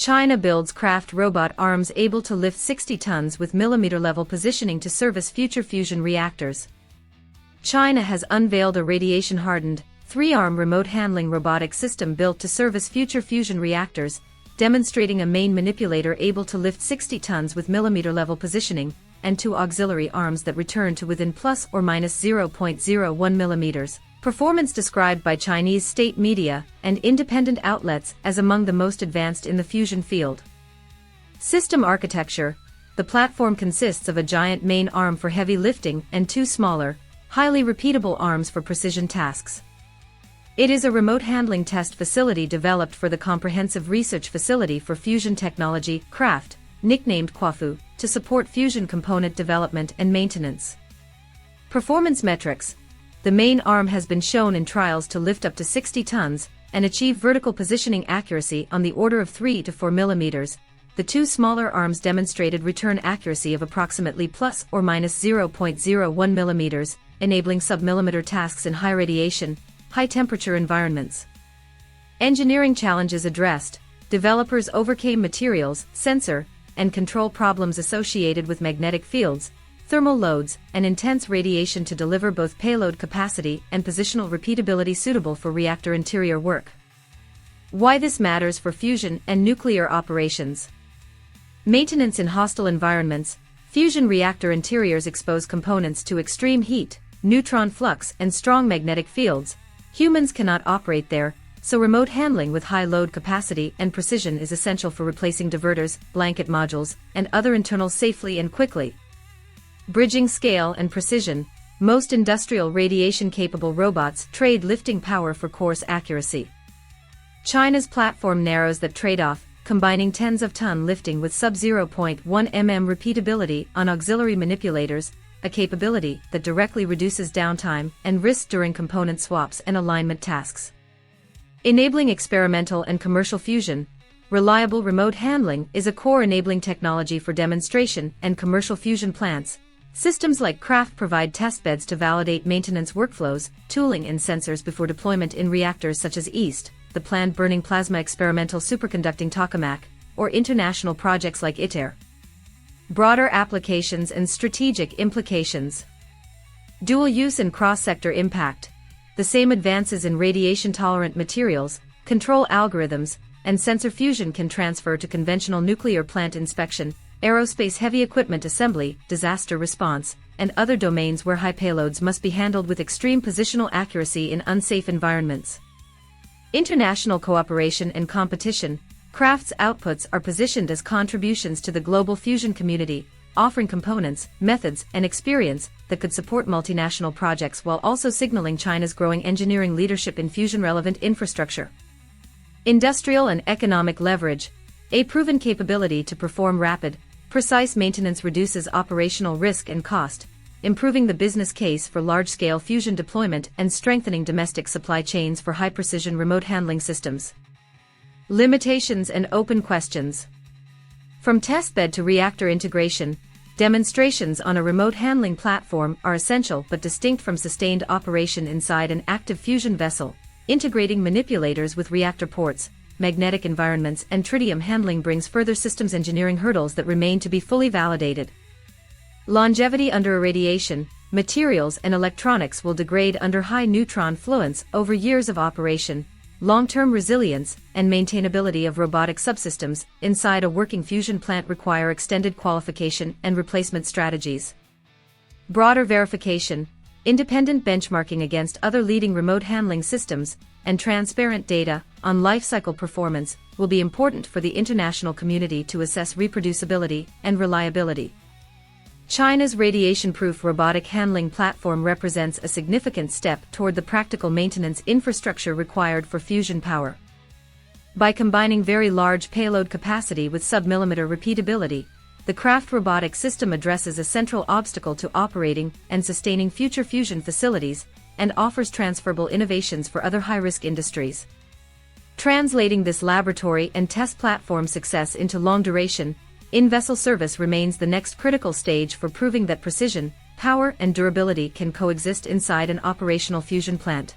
China builds craft robot arms able to lift 60 tons with millimeter-level positioning to service future fusion reactors. China has unveiled a radiation-hardened, 3-arm remote-handling robotic system built to service future fusion reactors, demonstrating a main manipulator able to lift 60 tons with millimeter-level positioning, and 2 auxiliary arms that return to within plus or minus 0.01 millimeters. Performance described by Chinese state media and independent outlets as among the most advanced in the fusion field. System architecture: the platform consists of a giant main arm for heavy lifting and 2 smaller, highly repeatable arms for precision tasks. It is a remote handling test facility developed for the Comprehensive Research Facility for Fusion Technology, CRAFT, nicknamed QuaFu, to support fusion component development and maintenance. Performance metrics: the main arm has been shown in trials to lift up to 60 tons and achieve vertical positioning accuracy on the order of 3 to 4 millimeters. The 2 smaller arms demonstrated return accuracy of approximately plus or minus 0.01 millimeters, enabling sub-millimeter tasks in high radiation, high-temperature environments. Engineering challenges addressed: developers overcame materials, sensor, and control problems associated with magnetic fields, thermal loads, and intense radiation to deliver both payload capacity and positional repeatability suitable for reactor interior work. Why this matters for fusion and nuclear operations. Maintenance in hostile environments: fusion reactor interiors expose components to extreme heat, neutron flux, and strong magnetic fields. Humans cannot operate there, so remote handling with high load capacity and precision is essential for replacing diverters, blanket modules, and other internals safely and quickly. Bridging scale and precision: most industrial radiation-capable robots trade lifting power for coarse accuracy. China's platform narrows that trade-off, combining tens of ton lifting with sub-0.1 mm repeatability on auxiliary manipulators, a capability that directly reduces downtime and risk during component swaps and alignment tasks. Enabling experimental and commercial fusion: reliable remote handling is a core enabling technology for demonstration and commercial fusion plants. Systems like CRAFT provide testbeds to validate maintenance workflows, tooling, and sensors before deployment in reactors such as EAST, the planned burning plasma experimental superconducting tokamak, or international projects like ITER. Broader applications and strategic implications. Dual use and cross-sector impact: the same advances in radiation-tolerant materials, control algorithms, and sensor fusion can transfer to conventional nuclear plant inspection, aerospace heavy equipment assembly, disaster response, and other domains where high payloads must be handled with extreme positional accuracy in unsafe environments. International cooperation and competition: CRAFT's outputs are positioned as contributions to the global fusion community, offering components, methods, and experience that could support multinational projects while also signaling China's growing engineering leadership in fusion-relevant infrastructure. Industrial and economic leverage: a proven capability to perform rapid, precise maintenance reduces operational risk and cost, improving the business case for large-scale fusion deployment and strengthening domestic supply chains for high-precision remote handling systems. Limitations and open questions. From testbed to reactor integration, demonstrations on a remote handling platform are essential but distinct from sustained operation inside an active fusion vessel. Integrating manipulators with reactor ports, magnetic environments, and tritium handling brings further systems engineering hurdles that remain to be fully validated. Longevity under irradiation: materials and electronics will degrade under high neutron fluence over years of operation. Long-term resilience and maintainability of robotic subsystems inside a working fusion plant require extended qualification and replacement strategies. Broader verification: independent benchmarking against other leading remote handling systems, and transparent data on lifecycle performance will be important for the international community to assess reproducibility and reliability. China's radiation-proof robotic handling platform represents a significant step toward the practical maintenance infrastructure required for fusion power. By combining very large payload capacity with sub-millimeter repeatability, the CRAFT robotic system addresses a central obstacle to operating and sustaining future fusion facilities, and offers transferable innovations for other high-risk industries. Translating this laboratory and test platform success into long-duration, in-vessel service remains the next critical stage for proving that precision, power, and durability can coexist inside an operational fusion plant.